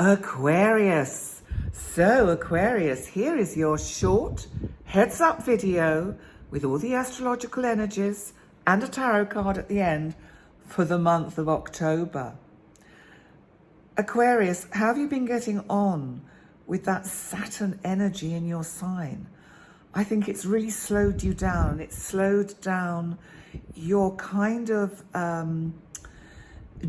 Aquarius. So Aquarius, here is your short heads up video with all the astrological energies and a tarot card at the end for the month of October. Aquarius, how have you been getting on with that Saturn energy in your sign? I think it's really slowed you down. It's slowed down your kind of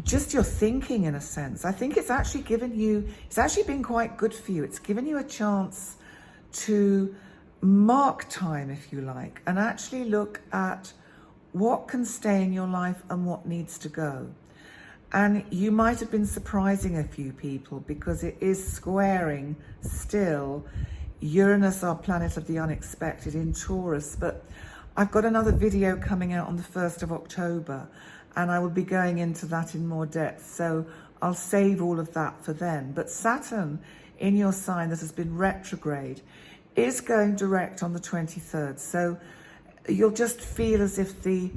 just your thinking, in a sense. I think it's actually been quite good for you. It's given you a chance to mark time, if you like, and actually look at what can stay in your life and what needs to go. And you might have been surprising a few people because it is squaring still Uranus, our planet of the unexpected, in Taurus. But I've got another video coming out on the 1st of October, and I will be going into that in more depth. So I'll save all of that for then. But Saturn in your sign that has been retrograde is going direct on the 23rd. So you'll just feel as if the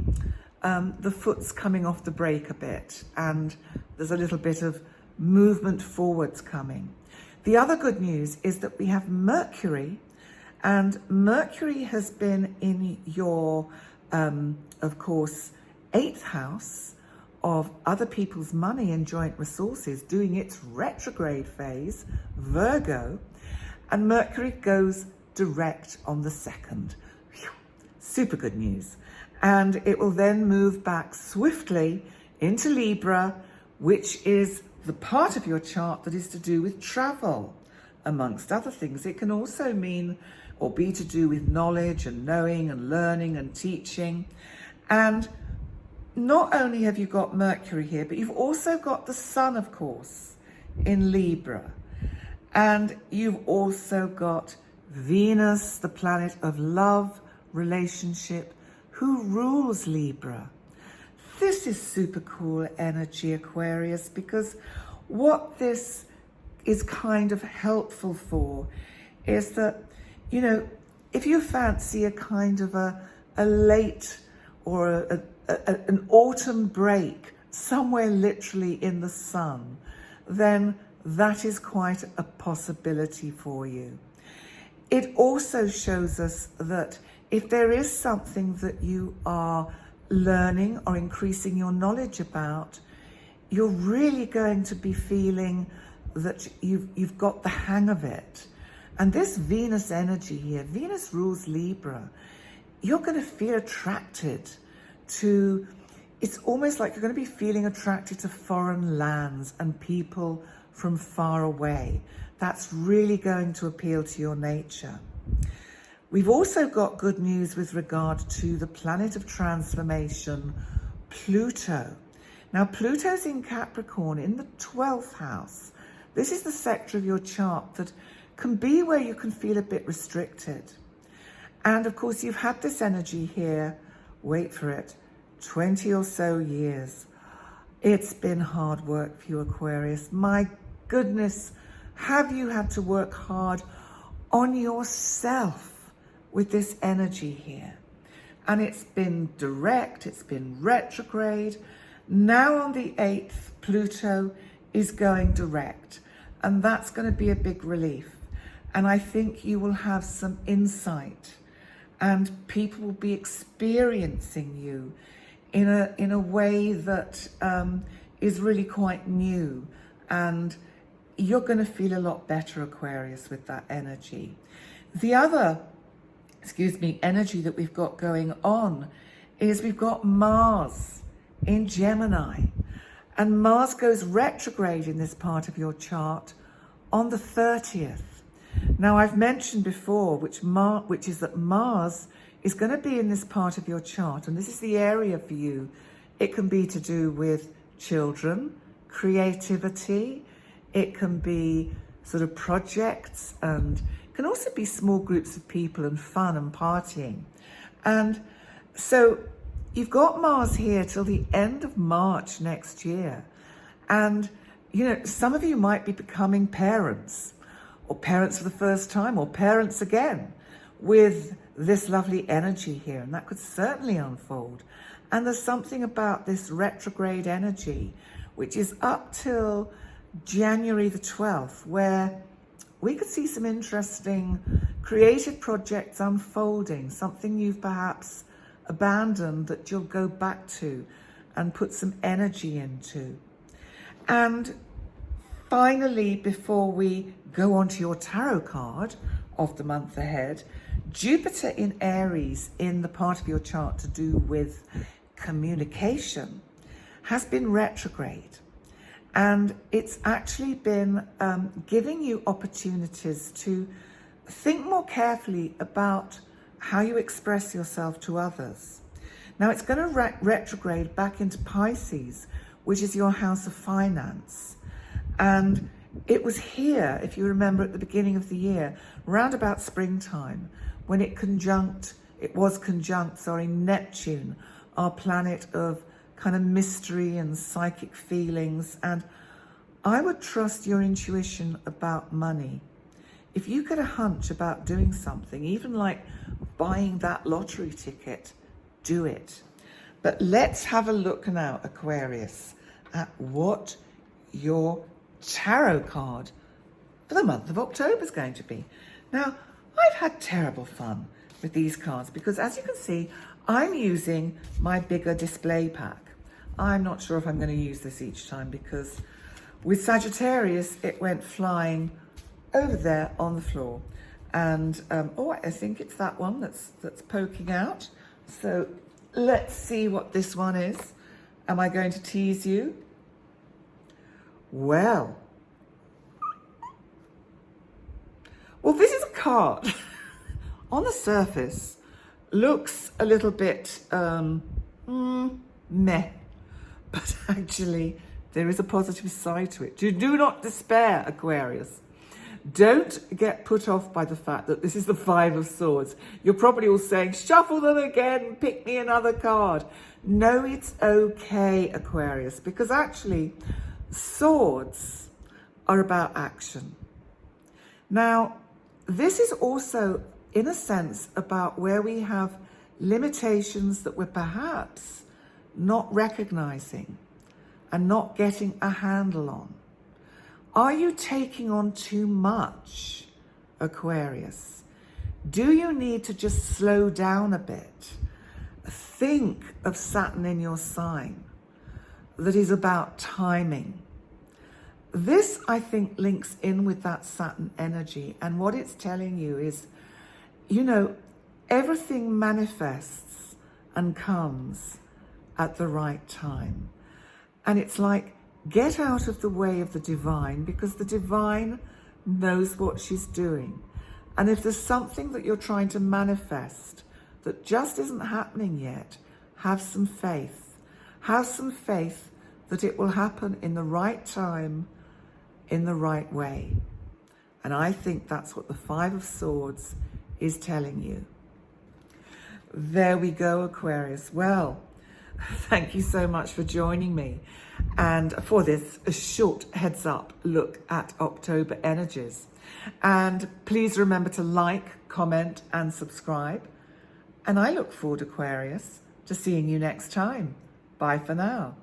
foot's coming off the brake a bit, and there's a little bit of movement forwards coming. The other good news is that we have Mercury, and Mercury has been in your, of course, 8th house of other people's money and joint resources, doing its retrograde phase, Virgo, and Mercury goes direct on the 2nd. Whew, super good news. And it will then move back swiftly into Libra, which is the part of your chart that is to do with travel, amongst other things. It can also mean or be to do with knowledge and knowing and learning and teaching. And not only have you got Mercury here, but you've also got the Sun, of course, in Libra. And you've also got Venus, the planet of love, relationship, who rules Libra. This is super cool energy, Aquarius, because what this is kind of helpful for is that, you know, if you fancy a kind of a late or an autumn break somewhere literally in the sun, then that is quite a possibility for you. It also shows us that if there is something that you are learning or increasing your knowledge about, you're really going to be feeling that you've got the hang of it. And this Venus energy here, Venus rules Libra, you're going to feel attracted to, it's almost like you're going to be feeling attracted to foreign lands and people from far away. That's really going to appeal to your nature. We've also got good news with regard to the planet of transformation, Pluto. Now, Pluto's in Capricorn in the 12th house. This is the sector of your chart that can be where you can feel a bit restricted. And of course, you've had this energy here, wait for it, 20 or so years. It's been hard work for you, Aquarius. My goodness, have you had to work hard on yourself with this energy here? And it's been direct, it's been retrograde. Now on the 8th, Pluto is going direct, and that's going to be a big relief. And I think you will have some insight, and people will be experiencing you in a way that is really quite new, and you're going to feel a lot better, Aquarius, with that energy. The other energy that we've got going on is we've got Mars in Gemini, and Mars goes retrograde in this part of your chart on the 30th. Now, I've mentioned before, which is that Mars is going to be in this part of your chart, and this is the area for you. It can be to do with children, creativity, it can be sort of projects, and can also be small groups of people and fun and partying. And so you've got Mars here till the end of March next year. And, you know, some of you might be becoming parents, or parents for the first time, or parents again, with this lovely energy here. And that could certainly unfold. And there's something about this retrograde energy, which is up till January the 12th, where we could see some interesting creative projects unfolding, something you've perhaps abandoned that you'll go back to and put some energy into. And finally, before we go on to your tarot card of the month ahead, Jupiter in Aries, in the part of your chart to do with communication, has been retrograde. And it's actually been giving you opportunities to think more carefully about how you express yourself to others. Now, it's going to retrograde back into Pisces, which is your house of finance. And it was here, if you remember, at the beginning of the year, round about springtime, when it was conjunct Neptune, our planet of kind of mystery and psychic feelings. And I would trust your intuition about money. If you get a hunch about doing something, even like buying that lottery ticket, do it. But let's have a look now, Aquarius, at what your tarot card for the month of October is going to be. Now, I've had terrible fun with these cards because, as you can see, I'm using my bigger display pack. I'm not sure if I'm going to use this each time because with Sagittarius, it went flying over there on the floor. And, I think it's that one that's poking out. So let's see what this one is. Am I going to tease you? Well, this is a card. On the surface, looks a little bit meh. But actually, there is a positive side to it. Do not despair, Aquarius. Don't get put off by the fact that this is the Five of Swords. You're probably all saying, shuffle them again, pick me another card. No, it's okay, Aquarius, because actually, swords are about action. Now, this is also, in a sense, about where we have limitations that we're perhaps not recognizing and not getting a handle on. Are you taking on too much, Aquarius? Do you need to just slow down a bit? Think of Saturn in your sign that is about timing. This, I think, links in with that Saturn energy, and what it's telling you is, everything manifests and comes at the right time. And it's like, get out of the way of the divine, because the divine knows what she's doing. And if there's something that you're trying to manifest that just isn't happening yet, have some faith. Have some faith that it will happen in the right time, in the right way. And I think that's what the Five of Swords is telling you. There we go, Aquarius. Well, thank you so much for joining me and for this short heads up look at October energies. And please remember to like, comment and subscribe. And I look forward, Aquarius, to seeing you next time. Bye for now.